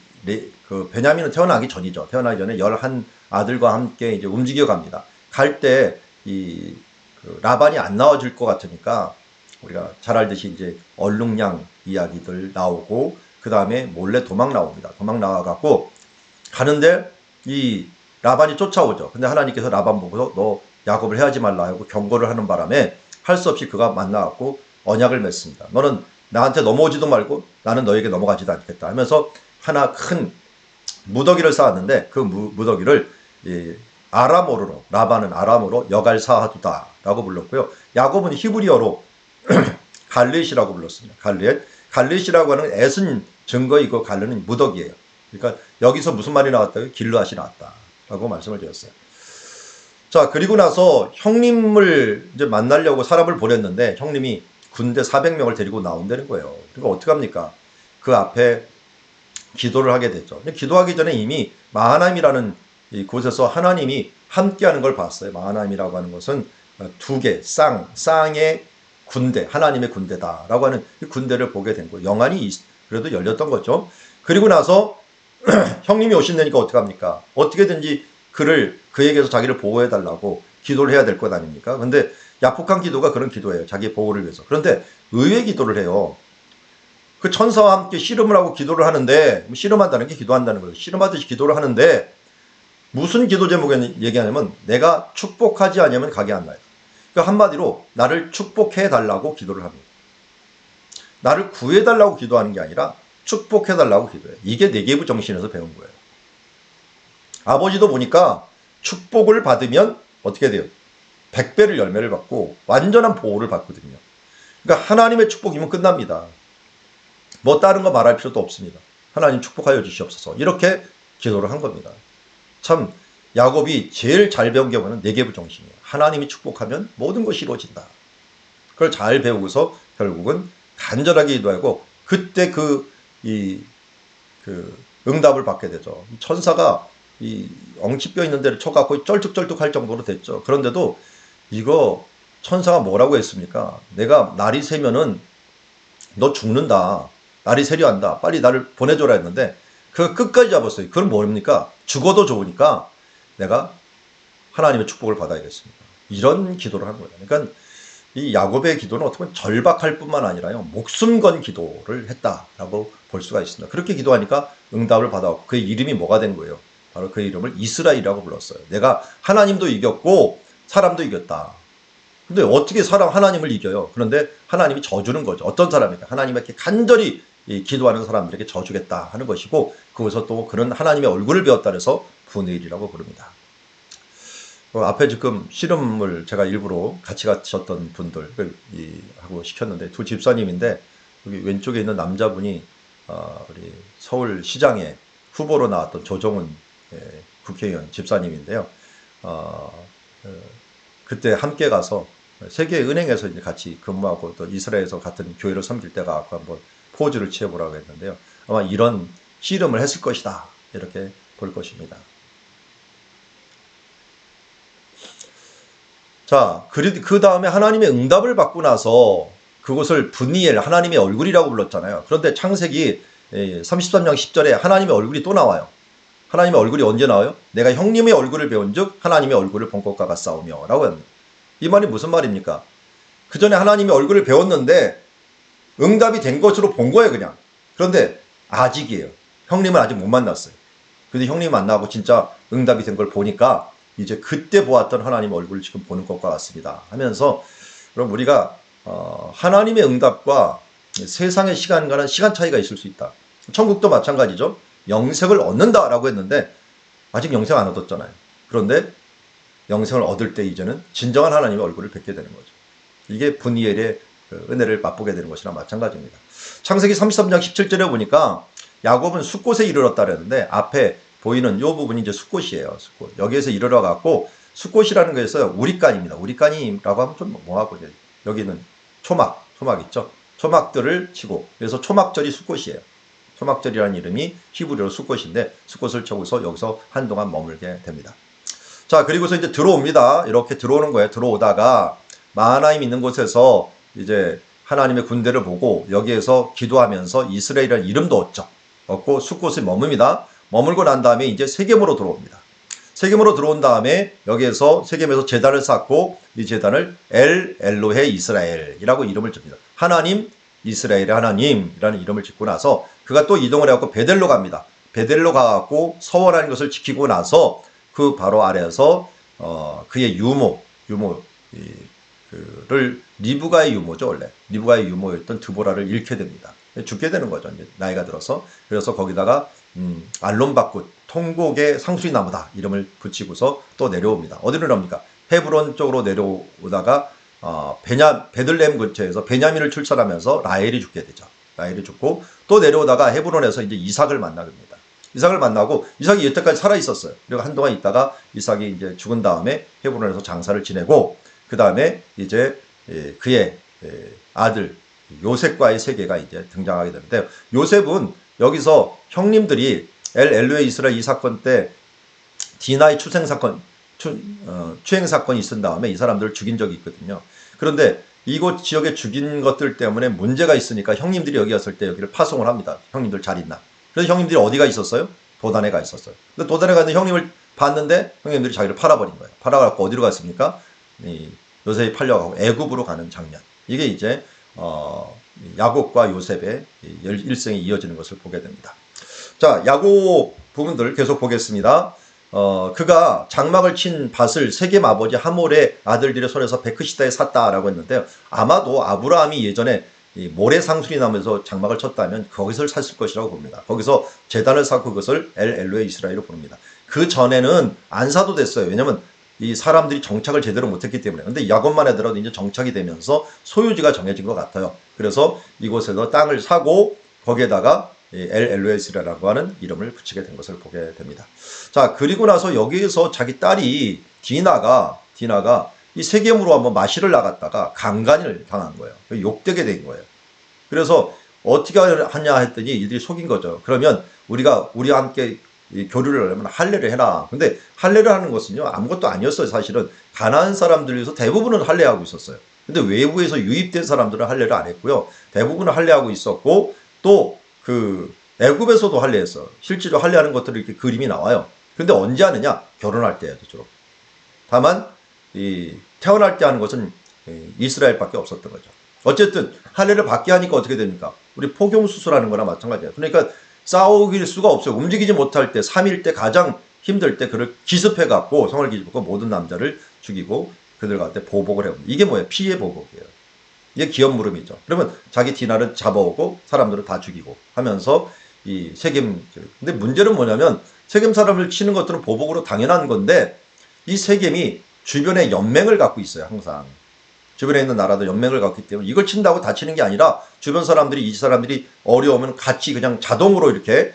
Speaker 1: 그 베냐민은 태어나기 전이죠. 태어나기 전에 11 아들과 함께 이제 움직여 갑니다. 갈 때 그 라반이 안 나와줄 것 같으니까 우리가 잘 알듯이 이제 얼룩양 이야기들 나오고 그 다음에 몰래 도망 나옵니다. 도망 나와갖고 가는데 이 라반이 쫓아오죠. 근데 하나님께서 라반 보고서 너 야곱을 해하지 말라 하고 경고를 하는 바람에 할 수 없이 그가 만나갖고 언약을 맺습니다. 너는 나한테 넘어오지도 말고 나는 너에게 넘어가지도 않겠다 하면서 하나 큰 무더기를 쌓았는데 그 무더기를 아람어로 라반은 아람어로 여갈사하두다 라고 불렀고요. 야곱은 히브리어로 갈렛이라고 불렀습니다. 갈렛이라고 하는 애쓴 증거이고 갈렛은 무더기예요. 그러니까 여기서 무슨 말이 나왔다고요? 길르앗이 나왔다라고 말씀을 드렸어요. 자, 그리고 나서 형님을 이제 만나려고 사람을 보냈는데 형님이 군대 400명을 데리고 나온다는 거예요. 그러니까 어떡합니까? 그 앞에 기도를 하게 됐죠. 근데 기도하기 전에 이미 마하나임이라는 곳에서 하나님이 함께하는 걸 봤어요. 마하나임이라고 하는 것은 두 개, 쌍의 군대, 하나님의 군대다라고 하는 군대를 보게 된 거예요. 영안이 그래도 열렸던 거죠. 그리고 나서 형님이 오신다니까 어떡합니까? 어떻게든지 그에게서 자기를 보호해달라고 기도를 해야 될 것 아닙니까? 근데 약속한 기도가 그런 기도예요. 자기 보호를 위해서. 그런데 의외의 기도를 해요. 그 천사와 함께 씨름을 하고 기도를 하는데, 씨름한다는 게 기도한다는 거예요. 씨름하듯이 기도를 하는데, 무슨 기도 제목에 얘기하냐면, 내가 축복하지 않으면 가게 안 나요. 그러니까 한마디로, 나를 축복해달라고 기도를 합니다. 나를 구해달라고 기도하는 게 아니라, 축복해달라고 기도해요. 이게 네개부 정신에서 배운 거예요. 아버지도 보니까 축복을 받으면 어떻게 돼요? 100배를 열매를 받고 완전한 보호를 받거든요. 그러니까 하나님의 축복이면 끝납니다. 뭐 다른 거 말할 필요도 없습니다. 하나님 축복하여 주시옵소서. 이렇게 기도를 한 겁니다. 참 야곱이 제일 잘 배운 게 뭐냐면 네개부 정신이에요. 하나님이 축복하면 모든 것이 이루어진다. 그걸 잘 배우고서 결국은 간절하게 기도하고 그때 그 응답을 받게 되죠. 천사가 이 엉치뼈 있는 데를 쳐갖고 쩔뚝쩔뚝 할 정도로 됐죠. 그런데도 이거 천사가 뭐라고 했습니까? 내가 날이 새면은 너 죽는다. 날이 새려 한다. 빨리 나를 보내줘라 했는데 그 끝까지 잡았어요. 그건 뭡니까? 죽어도 좋으니까 내가 하나님의 축복을 받아야겠습니다. 이런 기도를 한 거예요. 그러니까 이 야곱의 기도는 어떻게 보면 절박할 뿐만 아니라요. 목숨 건 기도를 했다라고 볼 수가 있습니다. 그렇게 기도하니까 응답을 받아왔고 그의 이름이 뭐가 된 거예요? 바로 그 이름을 이스라엘이라고 불렀어요. 내가 하나님도 이겼고 사람도 이겼다. 근데 어떻게 하나님을 이겨요? 그런데 하나님이 져주는 거죠. 어떤 사람입니까? 하나님에게 간절히 기도하는 사람들에게 져주겠다 하는 것이고 그것서 또 그런 하나님의 얼굴을 배웠다 해서 분의일이라고 부릅니다. 앞에 지금 씨름을 제가 일부러 같이 가셨던 분들 하고 시켰는데 두 집사님인데 여기 왼쪽에 있는 남자분이 우리 서울시장에 후보로 나왔던 조정훈 국회의원 집사님인데요. 그때 함께 가서 세계은행에서 이제 같이 근무하고 또 이스라엘에서 같은 교회를 섬길 때가 아까 한번 포즈를 취해보라고 했는데요. 아마 이런 씨름을 했을 것이다. 이렇게 볼 것입니다. 자, 그 다음에 하나님의 응답을 받고 나서 그것을 분이엘, 하나님의 얼굴이라고 불렀잖아요. 그런데 창세기 33장 10절에 하나님의 얼굴이 또 나와요. 하나님의 얼굴이 언제 나와요? 내가 형님의 얼굴을 배운 즉 하나님의 얼굴을 본 것과 같사오며 라고 합니다. 이 말이 무슨 말입니까? 그 전에 하나님의 얼굴을 배웠는데 응답이 된 것으로 본 거예요, 그냥. 그런데 아직이에요. 형님은 아직 못 만났어요. 근데 형님 만나고 진짜 응답이 된 걸 보니까 이제 그때 보았던 하나님의 얼굴을 지금 보는 것과 같습니다. 하면서 그럼 우리가 하나님의 응답과 세상의 시간과는 시간 차이가 있을 수 있다. 천국도 마찬가지죠. 영생을 얻는다라고 했는데 아직 영생 안 얻었잖아요. 그런데 영생을 얻을 때 이제는 진정한 하나님의 얼굴을 뵙게 되는 거죠. 이게 분이엘의 은혜를 맛보게 되는 것이나 마찬가지입니다. 창세기 33장 17절에 보니까 야곱은 숫곳에 이르렀다 그랬는데 앞에 보이는 이 부분이 이제 숫곳이에요. 숫곳. 여기에서 이르러 갔고 숫곳이라는 거에서 우리간입니다. 우리간이라고 하면 좀 뭐하고 여기는 초막 있죠. 초막들을 치고 그래서 초막절이 숫곳이에요. 초막절이라는 이름이 히브리어로 숫곳인데 숫곳을 쳐서 여기서 한동안 머물게 됩니다. 자, 그리고서 이제 들어옵니다. 이렇게 들어오는 거예요. 들어오다가 마하나임 있는 곳에서 이제 하나님의 군대를 보고 여기에서 기도하면서 이스라엘이라는 이름도 얻고 숫곳에 머뭅니다. 머물고 난 다음에 이제 세겜으로 들어옵니다. 세겜으로 들어온 다음에 여기에서 세겜에서 제단을 쌓고 이 제단을 엘로헤 이스라엘이라고 이름을 줍니다. 하나님 이스라엘의 하나님이라는 이름을 짓고 나서 그가 또 이동을 해갖고 베델로 갑니다. 베델로 가갖고 서원하는 것을 지키고 나서 그 바로 아래에서 그의 그를 리브가의 유모죠. 원래 리브가의 유모였던 드보라를 잃게 됩니다. 죽게 되는 거죠. 이제 나이가 들어서. 그래서 거기다가 알론바굿 통곡의 상수리 나무다 이름을 붙이고서 또 내려옵니다. 어디로 나옵니까? 헤브론 쪽으로 내려오다가 베들레헴 근처에서 베냐민을 출산하면서 라헬이 죽게 되죠. 라헬이 죽고 또 내려오다가 헤브론에서 이제 이삭을 만나게 됩니다. 이삭을 만나고 이삭이 여태까지 살아 있었어요. 그리고 한동안 있다가 이삭이 이제 죽은 다음에 헤브론에서 장사를 지내고 그 다음에 이제 그의 아들 요셉과의 세계가 이제 등장하게 되는데 요셉은 여기서 형님들이 엘로의 이스라엘 이 사건 때 디나의 추행 사건이 있은 다음에 이 사람들을 죽인 적이 있거든요. 그런데 이곳 지역에 죽인 것들 때문에 문제가 있으니까 형님들이 여기 왔을 때 여기를 파송을 합니다. 형님들 잘 있나? 그래서 형님들이 어디가 있었어요? 도단에 가 있었어요. 근데 도단에 가 있는 형님을 봤는데 형님들이 자기를 팔아버린 거예요. 팔아갖고 어디로 갔습니까? 요셉이 팔려가고 애굽으로 가는 장면. 이게 이제 야곱과 요셉의 일생이 이어지는 것을 보게 됩니다. 자, 야곱 부분들 계속 보겠습니다. 그가 장막을 친 밭을 세겜 아버지 하몰의 아들들의 손에서 베크시다에 샀다라고 했는데요. 아마도 아브라함이 예전에 이 모래 상수리 나무에서 장막을 쳤다면 거기서 샀을 것이라고 봅니다. 거기서 제단을 쌓고 그것을 엘로의 이스라엘로 부릅니다. 그 전에는 안 사도 됐어요. 왜냐면 이 사람들이 정착을 제대로 못했기 때문에. 근데 야곱만 하더라도 이제 정착이 되면서 소유지가 정해진 것 같아요. 그래서 이곳에서 땅을 사고 거기에다가 엘로에스라고 하는 이름을 붙이게 된 것을 보게 됩니다. 자, 그리고 나서 여기에서 자기 딸이 디나가 이 세겜으로 한번 마시를 나갔다가 강간을 당한 거예요. 욕되게 된 거예요. 그래서 어떻게 하냐 했더니 이들이 속인 거죠. 그러면 우리와 함께 교류를 하려면 할례를 해라. 근데 할례를 하는 것은요 아무것도 아니었어요. 사실은 가나안 사람들 중에서 대부분은 할례하고 있었어요. 근데 외부에서 유입된 사람들은 할례를 안 했고요. 대부분은 할례하고 있었고 또 그 애굽에서도 할례했어. 실제로 할례하는 것들이 이렇게 그림이 나와요. 근데 언제 하느냐? 결혼할 때예요, 주로. 다만 태어날 때 하는 것은 이스라엘밖에 없었던 거죠. 어쨌든 할례를 받게 하니까 어떻게 됩니까? 우리 포경 수술하는 거나 마찬가지예요. 그러니까 싸우길 수가 없어요. 움직이지 못할 때 3일 때 가장 힘들 때 그를 기습해 갖고 성을 기습하고 모든 남자를 죽이고 그들한테 보복을 해요. 이게 뭐예요? 피해 보복이에요. 이게 기업 물음이죠. 그러면 자기 디나를 잡아오고 사람들을 다 죽이고 하면서 이 세겜. 근데 문제는 뭐냐면 세겜 사람을 치는 것들은 보복으로 당연한 건데 이 세겜이 주변에 연맹을 갖고 있어요. 항상 주변에 있는 나라도 연맹을 갖기 때문에 이걸 친다고 다 치는 게 아니라 주변 사람들이 이 사람들이 어려우면 같이 그냥 자동으로 이렇게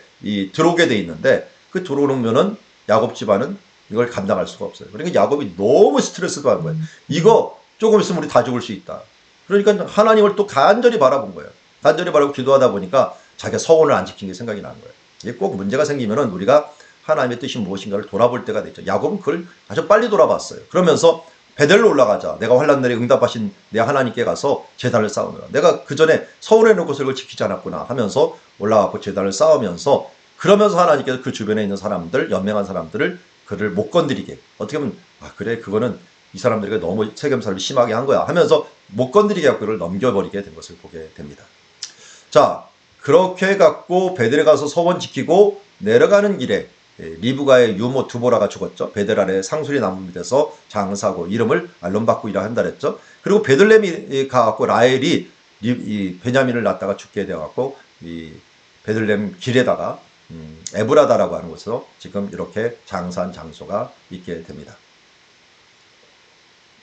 Speaker 1: 들어오게 돼 있는데 그 들어오면은 야곱 집안은 이걸 감당할 수가 없어요. 그러니까 야곱이 너무 스트레스 받는 거예요. 이거 조금 있으면 우리 다 죽을 수 있다. 그러니까 하나님을 또 간절히 바라본 거예요. 간절히 바라고 기도하다 보니까 자기가 서원을 안 지킨 게 생각이 나는 거예요. 이게 꼭 문제가 생기면은 우리가 하나님의 뜻이 무엇인가를 돌아볼 때가 되죠. 야곱은 그걸 아주 빨리 돌아봤어요. 그러면서 베델로 올라가자. 내가 환난 날에 응답하신 내 하나님께 가서 제단을 쌓으며 내가 그 전에 서울에 놓고 그걸 지키지 않았구나 하면서 올라가고 제단을 쌓으면서 그러면서 하나님께서 그 주변에 있는 사람들, 연맹한 사람들을 그를 못 건드리게 어떻게 보면 그래 그거는 이 사람들에게 너무 세겜 사람이 심하게 한 거야 하면서 못 건드리게 하고 그를 넘겨버리게 된 것을 보게 됩니다. 자, 그렇게 해갖고 베델에 가서 서원 지키고 내려가는 길에 리브가의 유모 두보라가 죽었죠. 베델 아래 상수리 나무 밑에서 장사고 이름을 알론바꾸이라 한다 그랬죠. 그리고 베들레헴이 가갖고 라헬이 이 베냐민을 낳다가 죽게 되어갖고 이 베들레헴 길에다가 에브라다라고 하는 곳에서 지금 이렇게 장사한 장소가 있게 됩니다.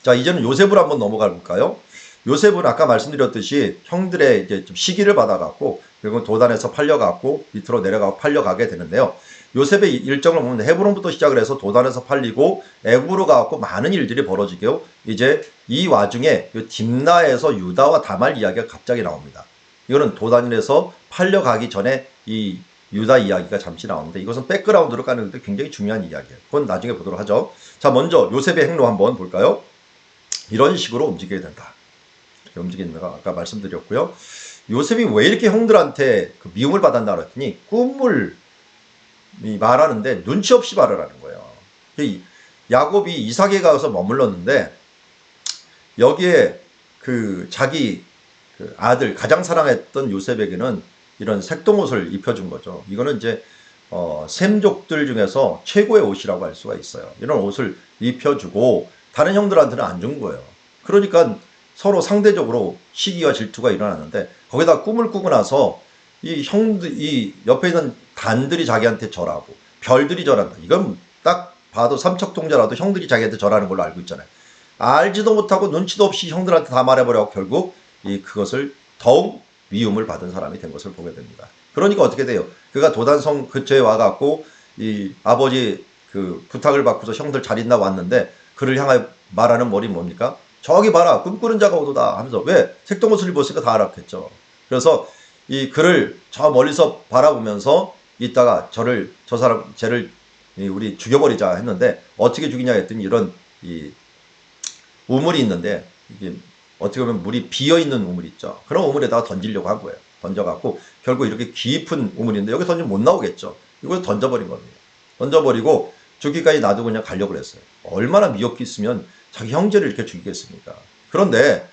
Speaker 1: 자, 이제는 요셉을 한번 넘어가 볼까요? 요셉은 아까 말씀드렸듯이 형들의 이제 좀 시기를 받아갖고 결국 도단에서 팔려갖고 밑으로 내려가고 팔려가게 되는데요. 요셉의 일정을 보면 헤브론부터 시작을 해서 도단에서 팔리고 애굽으로 가갖고 많은 일들이 벌어지고 이제 이 와중에 딥나에서 유다와 다말 이야기가 갑자기 나옵니다. 이거는 도단에서 팔려가기 전에 이 유다 이야기가 잠시 나오는데 이것은 백그라운드로 까는데 굉장히 중요한 이야기예요. 그건 나중에 보도록 하죠. 자, 먼저 요셉의 행로 한번 볼까요? 이런 식으로 움직여야 된다. 이렇게 움직이는 거 아까 말씀드렸고요. 요셉이 왜 이렇게 형들한테 그 미움을 받았나 그랬더니 꿈을 말하는데 눈치 없이 말을 하는 거예요. 야곱이 이삭에 가서 머물렀는데 여기에 그 자기 그 아들 가장 사랑했던 요셉에게는 이런 색동옷을 입혀준 거죠. 이거는 이제 셈족들 중에서 최고의 옷이라고 할 수가 있어요. 이런 옷을 입혀주고 다른 형들한테는 안 준 거예요. 그러니까 서로 상대적으로 시기와 질투가 일어나는데 거기다 꿈을 꾸고 나서 이 옆에 있는 단들이 자기한테 절하고 별들이 절한다. 이건 딱 봐도 삼척동자라도 형들이 자기한테 절하는 걸로 알고 있잖아요. 알지도 못하고 눈치도 없이 형들한테 다 말해버려고 결국 그것을 더욱 미움을 받은 사람이 된 것을 보게 됩니다. 그러니까 어떻게 돼요? 그가 도단성 근처에 와갖고 이 아버지 그 부탁을 받고서 형들 잘 있나 왔는데 그를 향하여 말하는 말이 뭡니까? 저기 봐라 꿈꾸는 자가 오도다 하면서 왜 색동옷을 입었으니까 다 알았겠죠. 그래서 이 그를 저 멀리서 바라보면서 있다가 쟤를 우리 죽여버리자 했는데 어떻게 죽이냐 했더니 이런 이 우물이 있는데 이게 어떻게 보면 물이 비어있는 우물 있죠. 그런 우물에다가 던지려고 한 거예요. 던져갖고 결국 이렇게 깊은 우물인데 여기 던지면 못 나오겠죠. 이걸 던져버린 겁니다. 던져버리고 죽기까지 놔두고 그냥 가려고 그랬어요. 얼마나 미역기 있으면 자기 형제를 이렇게 죽이겠습니까? 그런데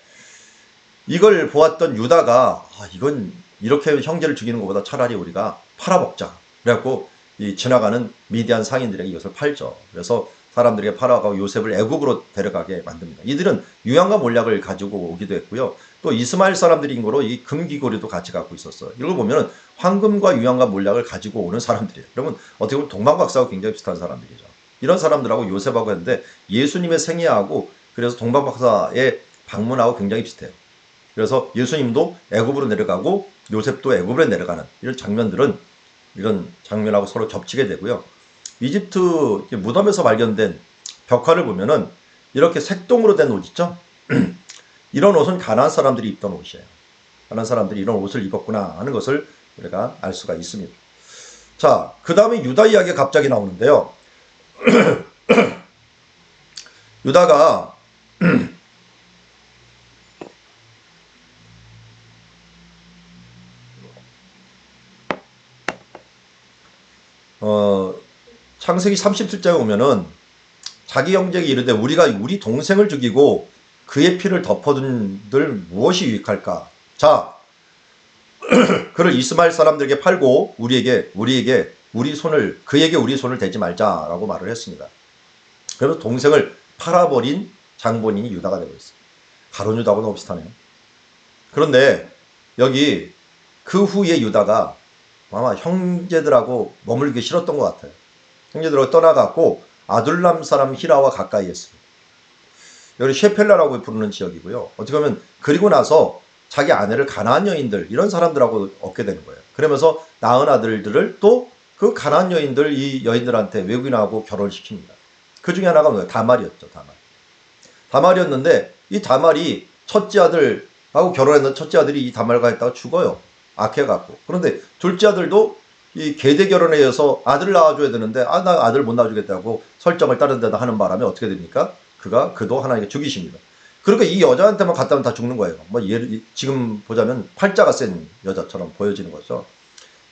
Speaker 1: 이걸 보았던 유다가 이건 이렇게 형제를 죽이는 것보다 차라리 우리가 팔아먹자. 그래갖고 이 지나가는 미디안 상인들에게 이것을 팔죠. 그래서 사람들에게 팔아가고 요셉을 애굽으로 데려가게 만듭니다. 이들은 유향과 몰약을 가지고 오기도 했고요. 또 이스마엘 사람들인 거로 이 금귀고리도 같이 갖고 있었어요. 이걸 보면 황금과 유향과 몰약을 가지고 오는 사람들이에요. 그러면 어떻게 보면 동방박사하고 굉장히 비슷한 사람들이죠. 이런 사람들하고 요셉하고 했는데 예수님의 생애하고 그래서 동방박사의 방문하고 굉장히 비슷해요. 그래서 예수님도 애굽으로 내려가고 요셉도 애굽으로 내려가는 이런 장면하고 서로 겹치게 되고요. 이집트 무덤에서 발견된 벽화를 보면은 이렇게 색동으로 된 옷 있죠? 이런 옷은 가나안 사람들이 입던 옷이에요. 가나안 사람들이 이런 옷을 입었구나 하는 것을 우리가 알 수가 있습니다. 자, 그 다음에 유다 이야기가 갑자기 나오는데요. 유다가 창세기 37장에 오면은 자기 형제에게 이르되 우리가 우리 동생을 죽이고 그의 피를 덮어둔들 무엇이 유익할까? 자, 그를 이스마엘 사람들에게 팔고 그에게 우리 손을 대지 말자라고 말을 했습니다. 그래서 동생을 팔아버린 장본인이 유다가 되고 있어요. 가룟 유다하고 너무 비슷하네요. 그런데 여기 그 후에 유다가 아마 형제들하고 머물기 싫었던 것 같아요. 형제들하고 떠나갔고 아둘람 사람 히라와 가까이 했습니다. 여기 셰펠라라고 부르는 지역이고요. 어떻게 보면 그리고 나서 자기 아내를 가나안 여인들 이런 사람들하고 얻게 되는 거예요. 그러면서 낳은 아들들을 또 그 가나안 여인들 이 여인들한테 외국인하고 결혼시킵니다. 그 중에 하나가 뭐예요? 다말이었죠. 다말이었는데 이 다말이 첫째 아들하고 결혼했는데 첫째 아들이 이 다말과 했다가 죽어요. 악해갖고. 그런데 둘째 아들도 이 계대 결혼에 의해서 아들을 낳아줘야 되는데 나 아들 못 낳아주겠다고 설정을 다른 데다 하는 바람에 어떻게 됩니까? 그도 하나님께 죽이십니다. 그러니까 이 여자한테만 갖다 하면 다 죽는 거예요. 지금 보자면 팔자가 센 여자처럼 보여지는 거죠.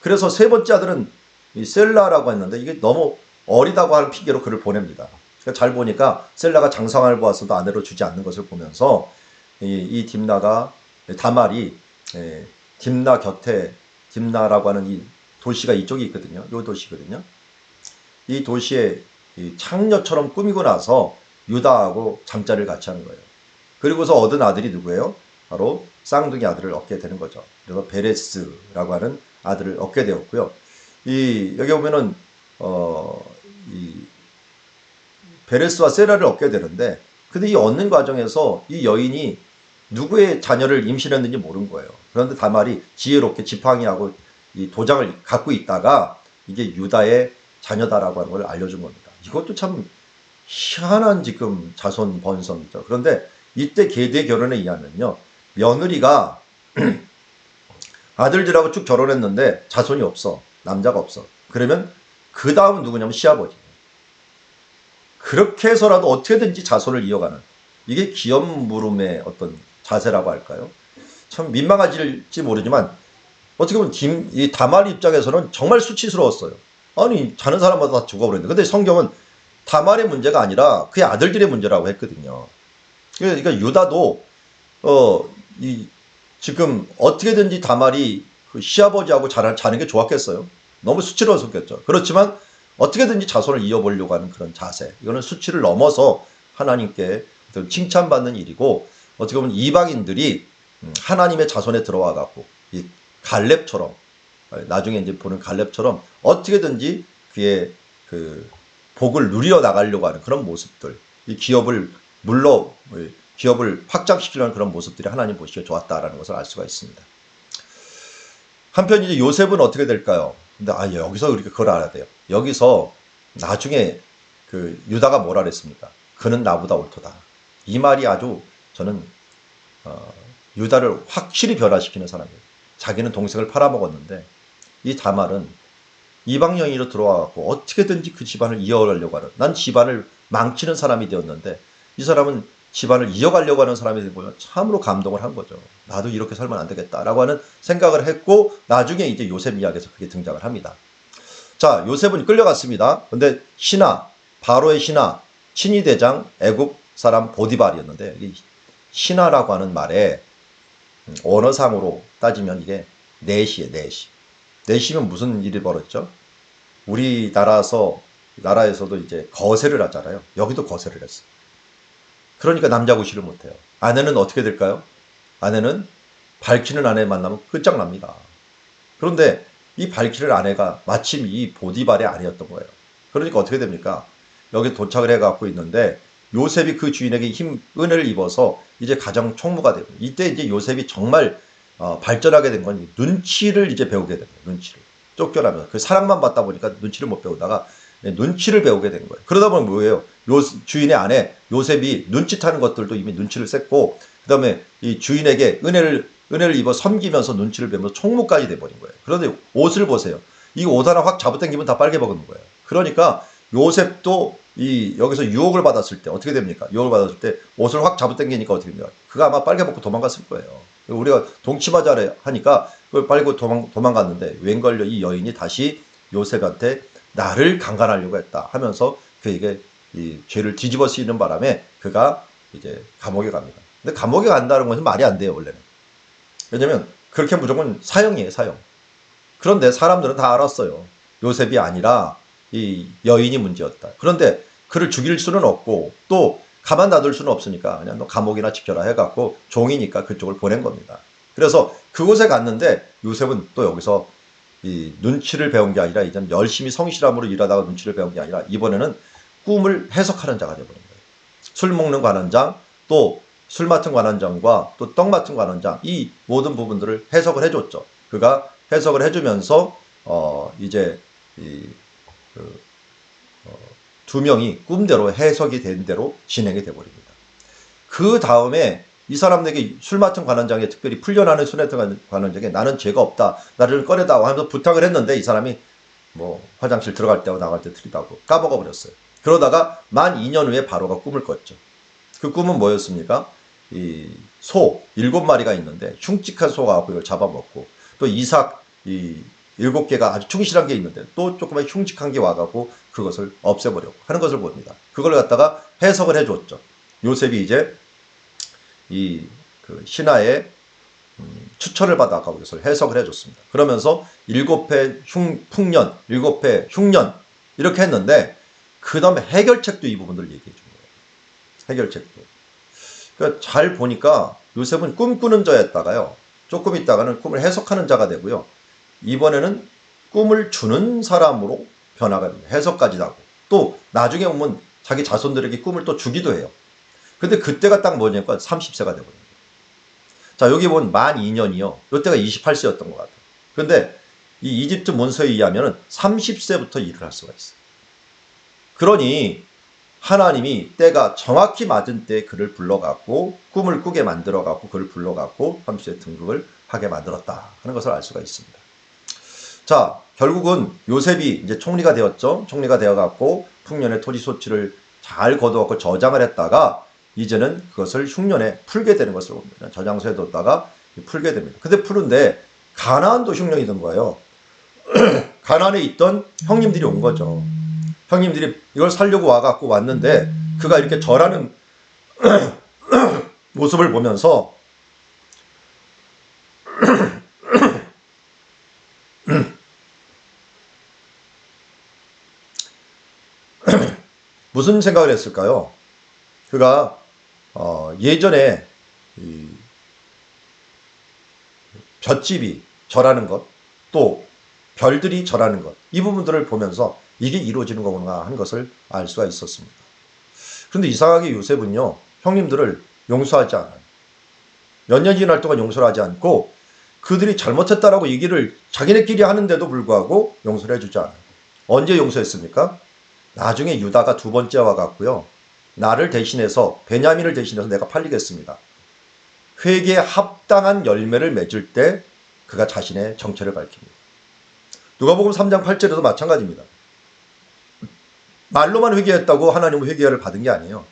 Speaker 1: 그래서 세 번째 아들은 이 셀라라고 했는데 이게 너무 어리다고 하는 핑계로 그를 보냅니다. 그러니까 잘 보니까 셀라가 장성을 보았어도 아내로 주지 않는 것을 보면서 이 다말이 딥나 곁에 딥나라고 하는 이 도시가 이쪽에 있거든요. 이 도시거든요. 이 도시에 이 창녀처럼 꾸미고 나서 유다하고 잠자리를 같이 하는 거예요. 그리고서 얻은 아들이 누구예요? 바로 쌍둥이 아들을 얻게 되는 거죠. 그래서 베레스라고 하는 아들을 얻게 되었고요. 여기 보면은, 이 베레스와 세라를 얻게 되는데, 근데 이 얻는 과정에서 이 여인이 누구의 자녀를 임신했는지 모르는 거예요. 그런데 다말이 지혜롭게 지팡이하고 이 도장을 갖고 있다가 이게 유다의 자녀다라고 하는 걸 알려준 겁니다. 이것도 참 희한한 지금 자손 번성이죠. 그런데 이때 계대 결혼에 의하면요, 며느리가 아들들하고 쭉 결혼했는데 자손이 없어. 남자가 없어. 그러면 그 다음은 누구냐면 시아버지. 그렇게 해서라도 어떻게든지 자손을 이어가는, 이게 기업무름의 어떤 자세라고 할까요? 참 민망하실지 모르지만 어떻게 보면 이 다말 입장에서는 정말 수치스러웠어요. 아니 자는 사람마다 다 죽어버렸는데, 근데 성경은 다말의 문제가 아니라 그의 아들들의 문제라고 했거든요. 그러니까 유다도 이 지금 어떻게든지 다말이 그 시아버지하고 자는 게 좋았겠어요. 너무 수치스러웠겠죠. 그렇지만 어떻게든지 자손을 이어보려고 하는 그런 자세, 이거는 수치를 넘어서 하나님께 칭찬받는 일이고, 어떻게 보면 이방인들이 하나님의 자손에 들어와 갖고 이 갈렙처럼, 나중에 이제 보는 갈렙처럼 어떻게든지 그의 그 복을 누려 나가려고 하는 그런 모습들, 이 기업을 확장시키려는 그런 모습들이 하나님 보시기에 좋았다라는 것을 알 수가 있습니다. 한편 이제 요셉은 어떻게 될까요? 근데 여기서 우리가 그걸 알아야 돼요. 여기서 나중에 그 유다가 뭐라 그랬습니까? 그는 나보다 옳도다. 이 말이 아주 저는 유다를 확실히 변화시키는 사람이에요. 자기는 동생을 팔아먹었는데 이 다말은 이방 여인으로 들어와갖고 어떻게든지 그 집안을 이어가려고 하는, 난 집안을 망치는 사람이 되었는데 이 사람은 집안을 이어가려고 하는 사람이 된 거예요. 참으로 감동을 한 거죠. 나도 이렇게 살면 안 되겠다라고 하는 생각을 했고, 나중에 이제 요셉 이야기에서 그게 등장을 합니다. 자, 요셉은 끌려갔습니다. 근데 바로의 신하, 친위 대장 애굽 사람 보디발이었는데, 신하라고 하는 말에 언어상으로 따지면 이게 넷이에요, 넷이. 넷이면 무슨 일이 벌어졌죠? 나라에서도 이제 거세를 하잖아요. 여기도 거세를 했어요. 그러니까 남자 구실을 못해요. 아내는 어떻게 될까요? 아내는 밝히는 아내 만나면 끝장납니다. 그런데 이 밝히는 아내가 마침 이 보디발의 아내였던 거예요. 그러니까 어떻게 됩니까? 여기 도착을 해갖고 있는데 요셉이 그 주인에게 은혜를 입어서 이제 가정 총무가 되고, 이때 이제 요셉이 정말 발전하게 된 건 눈치를 이제 배우게 됩니다. 눈치를. 쫓겨나면서 그 사랑만 받다 보니까 눈치를 못 배우다가 눈치를 배우게 된 거예요. 그러다 보면 뭐예요? 주인의 아내 요셉이 눈치타는 것들도 이미 눈치를 챘고, 그 다음에 이 주인에게 은혜를 입어 섬기면서 눈치를 배우면서 총무까지 돼버린 거예요. 그런데 옷을 보세요. 이 옷 하나 확 잡아당기면 다 빨개 먹는 거예요. 그러니까 요셉도 여기서 유혹을 받았을 때 어떻게 됩니까? 유혹을 받았을 때 옷을 확 잡아당기니까 어떻게 됩니까? 그가 아마 빨개 먹고 도망갔을 거예요. 우리가 동치마자 하니까 그걸 빨고 도망갔는데 웬걸요, 이 여인이 다시 요셉한테 나를 강간하려고 했다 하면서 그에게 이 죄를 뒤집어 쓰이는 바람에 그가 이제 감옥에 갑니다. 근데 감옥에 간다는 것은 말이 안 돼요, 원래는. 왜냐면 그렇게 무조건 사형이에요, 사형. 그런데 사람들은 다 알았어요. 요셉이 아니라 이 여인이 문제였다. 그런데 그를 죽일 수는 없고 또 가만 놔둘 수는 없으니까 그냥 너 감옥이나 지켜라 해갖고 종이니까 그쪽을 보낸 겁니다. 그래서 그곳에 갔는데 요셉은 또 여기서 이 눈치를 배운 게 아니라 이제는 열심히 성실함으로 일하다가 눈치를 배운 게 아니라 이번에는 꿈을 해석하는 자가 되어버린 거예요. 술 먹는 관원장, 또 술 맡은 관원장과 또 떡 맡은 관원장, 이 모든 부분들을 해석을 해줬죠. 그가 해석을 해주면서 이제 두 명이 꿈대로 해석이 된 대로 진행이 되어버립니다. 그 다음에 이 사람에게 술 맡은 관원장에, 특별히 풀려나는 술 맡은 관원장에 나는 죄가 없다, 나를 꺼내다오 하면서 부탁을 했는데 이 사람이 뭐 화장실 들어갈 때하고 나갈 때 틀리다고 까먹어 버렸어요. 그러다가 만 2년 후에 바로가 꿈을 꿨죠. 그 꿈은 뭐였습니까? 이 소 7마리가 있는데 흉측한 소가 그걸 잡아먹고, 또 이삭 7개가 아주 충실한 게 있는데 또 조금만 흉측한 게 와가고 그것을 없애버려고 하는 것을 봅니다. 그걸 갖다가 해석을 해줬죠. 요셉이 이제 그 신하의 추천을 받아가고 그것을 해석을 해줬습니다. 그러면서 7회 풍년, 7회 흉년 이렇게 했는데 그 다음에 해결책도 이 부분들을 얘기해 준 거예요. 해결책도. 그러니까 잘 보니까 요셉은 꿈꾸는 자였다가요, 조금 있다가는 꿈을 해석하는 자가 되고요, 이번에는 꿈을 주는 사람으로 변화가 됩니다. 해석까지 하고 또 나중에 보면 자기 자손들에게 꿈을 또 주기도 해요. 근데 그때가 딱 뭐냐니까 30세가 되거든요. 자, 여기 보면 만 2년이요. 이때가 28세였던 것 같아요. 근데 이 이집트 문서에 의하면 30세부터 일을 할 수가 있어요. 그러니 하나님이 때가 정확히 맞은 때에 그를 불러갖고 꿈을 꾸게 만들어갖고 그를 불러갖고 30세 등극을 하게 만들었다 하는 것을 알 수가 있습니다. 자, 결국은 요셉이 이제 총리가 되었죠. 총리가 되어갖고 풍년의 토지 소치를 잘 거두었고 저장을 했다가 이제는 그것을 흉년에 풀게 되는 것을 봅니다. 저장소에 뒀다가 풀게 됩니다. 근데 푸는데 가나안도 흉년이 든 거예요. 가나안에 있던 형님들이 온 거죠. 형님들이 이걸 살려고 와갖고 왔는데 그가 이렇게 절하는 모습을 보면서 무슨 생각을 했을까요? 그가 예전에 이 볏집이 절하는 것, 또 별들이 절하는 것, 이 부분들을 보면서 이게 이루어지는 거구나 하는 것을 알 수가 있었습니다. 그런데 이상하게 요셉은요, 형님들을 용서하지 않아요. 몇 년 지날 동안 용서를 하지 않고 그들이 잘못했다라고 얘기를 자기네끼리 하는데도 불구하고 용서를 해주지 않아요. 언제 용서했습니까? 나중에 유다가 두 번째 와갖고요, 나를 대신해서 베냐민을 대신해서 내가 팔리겠습니다. 회개에 합당한 열매를 맺을 때 그가 자신의 정체를 밝힙니다. 누가복음 3장 8절에도 마찬가지입니다. 말로만 회개했다고 하나님은 회개를 받은 게 아니에요.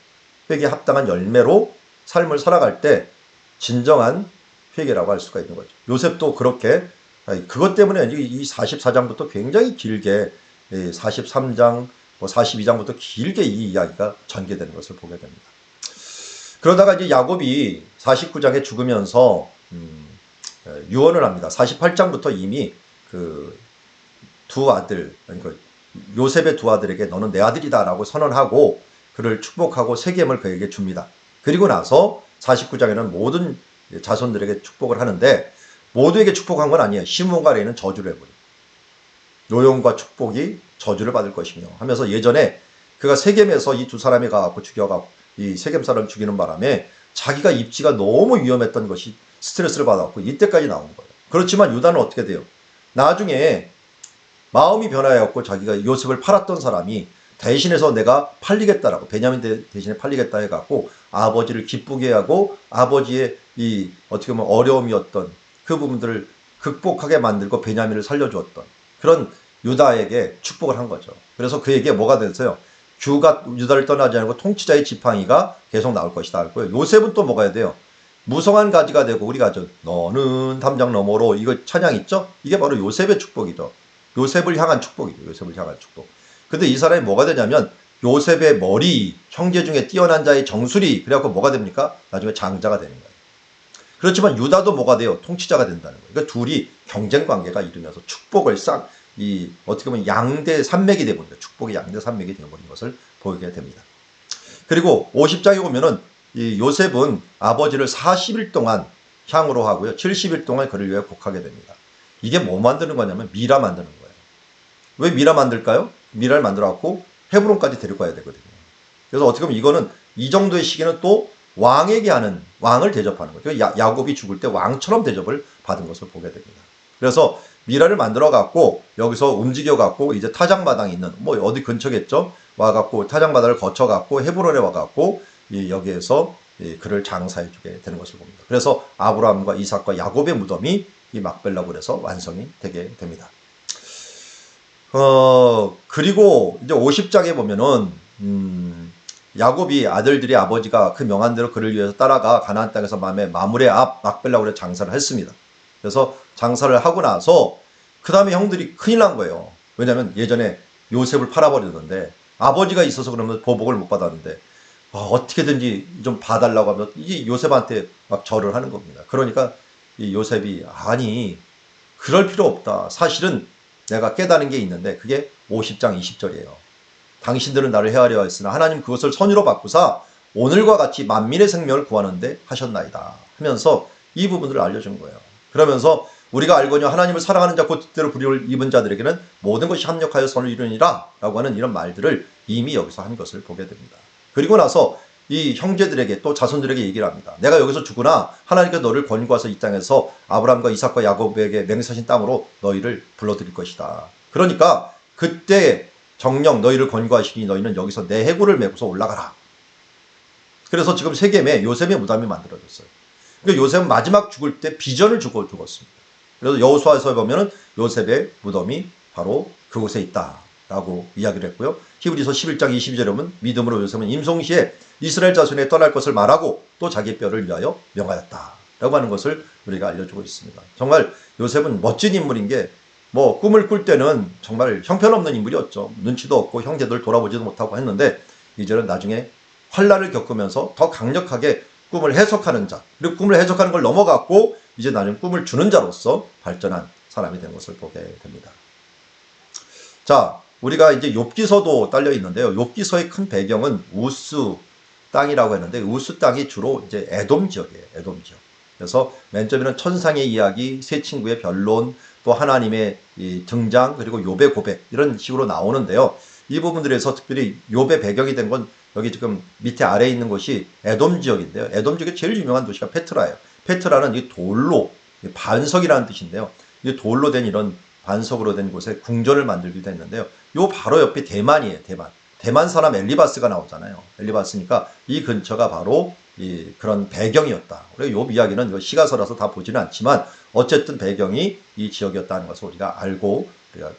Speaker 1: 회개에 합당한 열매로 삶을 살아갈 때 진정한 회개라고 할 수가 있는 거죠. 요셉도 그렇게 그것 때문에 이 44장부터 굉장히 길게 43장 42장부터 길게 이 이야기가 전개되는 것을 보게 됩니다. 그러다가 이제 야곱이 49장에 죽으면서 유언을 합니다. 48장부터 이미 그 두 아들, 그러니까 요셉의 두 아들에게 너는 내 아들이다 라고 선언하고 그를 축복하고 세겜을 그에게 줍니다. 그리고 나서 49장에는 모든 자손들에게 축복을 하는데 모두에게 축복한 건 아니에요. 시므온과 레위는 저주를 해버려요. 노용과 축복이 저주를 받을 것이며 하면서 예전에 그가 세겜에서 이 두 사람이 가갖고 죽여갖고 이 세겜 사람을 죽이는 바람에 자기가 입지가 너무 위험했던 것이 스트레스를 받았고 이때까지 나온 거예요. 그렇지만 유다는 어떻게 돼요? 나중에 마음이 변화해갖고 자기가 요셉을 팔았던 사람이 대신해서 내가 팔리겠다라고 베냐민 대신에 팔리겠다 해갖고 아버지를 기쁘게 하고 아버지의 이 어떻게 보면 어려움이었던 그 부분들을 극복하게 만들고 베냐민을 살려주었던 그런 유다에게 축복을 한 거죠. 그래서 그에게 뭐가 됐어요? 규가 유다를 떠나지 않고 통치자의 지팡이가 계속 나올 것이다 했고요. 요셉은 또 뭐가 해야 돼요? 무성한 가지가 되고 우리 가죠. 너는 담장 너머로 이거 찬양 있죠? 이게 바로 요셉의 축복이죠. 요셉을 향한 축복이죠. 요셉을 향한 축복. 근데 이 사람이 뭐가 되냐면 요셉의 머리, 형제 중에 뛰어난 자의 정수리, 그래갖고 뭐가 됩니까? 나중에 장자가 되는 거예요. 그렇지만 유다도 뭐가 돼요? 통치자가 된다는 거예요. 그러니까 둘이 경쟁 관계가 이루면서 축복을 어떻게 보면 양대 산맥이 되어버린 거예요. 축복의 양대 산맥이 되어버린 것을 보게 됩니다. 그리고 50장에 보면은 이 요셉은 아버지를 40일 동안 향으로 하고요. 70일 동안 그를 위해 곡하게 됩니다. 이게 뭐 만드는 거냐면 미라 만드는 거예요. 왜 미라 만들까요? 미라를 만들어갖고 헤브론까지 데리고 가야 되거든요. 그래서 어떻게 보면 이거는 이 정도의 시기는 또 왕에게 하는, 왕을 대접하는 거죠. 야곱이 죽을 때 왕처럼 대접을 받은 것을 보게 됩니다. 그래서 미라를 만들어갖고 여기서 움직여갖고 이제 타작마당이 있는 뭐 어디 근처겠죠? 와갖고 타작마당을 거쳐갖고 헤브론에 와갖고 여기에서 그를 장사해주게 되는 것을 봅니다. 그래서 아브라함과 이삭과 야곱의 무덤이 이 막벨라고 해서 완성이 되게 됩니다. 그리고 이제 50장에 보면은, 야곱이 아들들이 아버지가 그 명한 대로 그를 위해서 따라가 가나안 땅에서 마므레 앞 막벨라고 해서 장사를 했습니다. 그래서 장사를 하고 나서, 그 다음에 형들이 큰일 난 거예요. 왜냐면 예전에 요셉을 팔아버렸는데, 아버지가 있어서 그러면 보복을 못 받았는데, 어떻게든지 좀 봐달라고 하면, 이 요셉한테 막 절을 하는 겁니다. 그러니까 이 요셉이, 아니, 그럴 필요 없다. 사실은 내가 깨달은 게 있는데 그게 50장 20절이에요. 당신들은 나를 헤아려 했으나 하나님 그것을 선의로 바꾸사 오늘과 같이 만민의 생명을 구하는데 하셨나이다 하면서 이 부분들을 알려준 거예요. 그러면서 우리가 알거니와 하나님을 사랑하는 자 곧 뜻대로 부름을 입은 자들에게는 모든 것이 합력하여 선을 이루니라 라고 하는 이런 말들을 이미 여기서 한 것을 보게 됩니다. 그리고 나서 이 형제들에게 또 자손들에게 얘기를 합니다. 내가 여기서 죽으나 하나님께서 너를 권고하서 이 땅에서 아브라함과 이삭과 야곱에게 맹세하신 땅으로 너희를 불러들일 것이다. 그러니까 그때 정령 너희를 권고하시니 너희는 여기서 내 해골을 메고서 올라가라. 그래서 지금 세겜에 요셉의 무덤이 만들어졌어요. 그러니까 요셉은 마지막 죽을 때 비전을 주고 죽었습니다. 그래서 여호수아에서 보면은 요셉의 무덤이 바로 그곳에 있다라고 이야기를 했고요. 히브리서 11장 22절에 보면 믿음으로 요셉은 임송시에 이스라엘 자손에 떠날 것을 말하고 또 자기 뼈를 위하여 명하였다라고 하는 것을 우리가 알려주고 있습니다. 정말 요셉은 멋진 인물인 게 뭐 꿈을 꿀 때는 정말 형편없는 인물이었죠. 눈치도 없고 형제들 돌아보지도 못하고 했는데 이제는 나중에 환란을 겪으면서 더 강력하게 꿈을 해석하는 자, 그리고 꿈을 해석하는 걸 넘어갔고 이제 나는 꿈을 주는 자로서 발전한 사람이 된 것을 보게 됩니다. 자, 우리가 이제 욥기서도 딸려 있는데요. 욥기서의 큰 배경은 우스 땅이라고 했는데 우스 땅이 주로 이제 에돔 지역이에요. 에돔 지역. 그래서 맨 처음에는 천상의 이야기, 세 친구의 변론, 또 하나님의 이 등장, 그리고 욥의 고백 이런 식으로 나오는데요. 이 부분들에서 특별히 욥의 배경이 된 건 여기 지금 밑에 아래에 있는 곳이 에돔 지역인데요. 에돔 지역의 제일 유명한 도시가 페트라예요. 페트라는 이 돌로 반석이라는 뜻인데요. 이 돌로 된 이런 반석으로 된 곳에 궁전을 만들기도 했는데요. 요 바로 옆이 대만이에요. 대만. 대만 사람 엘리바스가 나오잖아요. 엘리바스니까 이 근처가 바로 이 그런 배경이었다. 그리고 요 이야기는 시가서라서 다 보지는 않지만 어쨌든 배경이 이 지역이었다는 것을 우리가 알고 우리가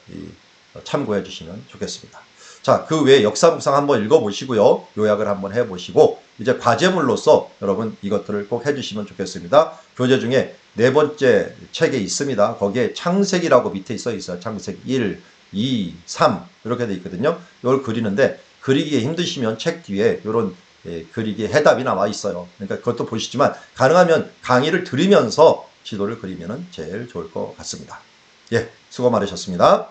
Speaker 1: 참고해 주시면 좋겠습니다. 자, 그 외에 역사 묵상 한번 읽어보시고요. 요약을 한번 해보시고 이제 과제물로서 여러분 이것들을 꼭 해주시면 좋겠습니다. 교재 중에 네 번째 책에 있습니다. 거기에 창세기라고 밑에 써 있어요. 창세기 1, 2, 3 이렇게 돼 있거든요. 이걸 그리는데 그리기에 힘드시면 책 뒤에 이런 그리기에 해답이 나와 있어요. 그러니까 그것도 보시지만 가능하면 강의를 들으면서 지도를 그리면 제일 좋을 것 같습니다. 예, 수고 많으셨습니다.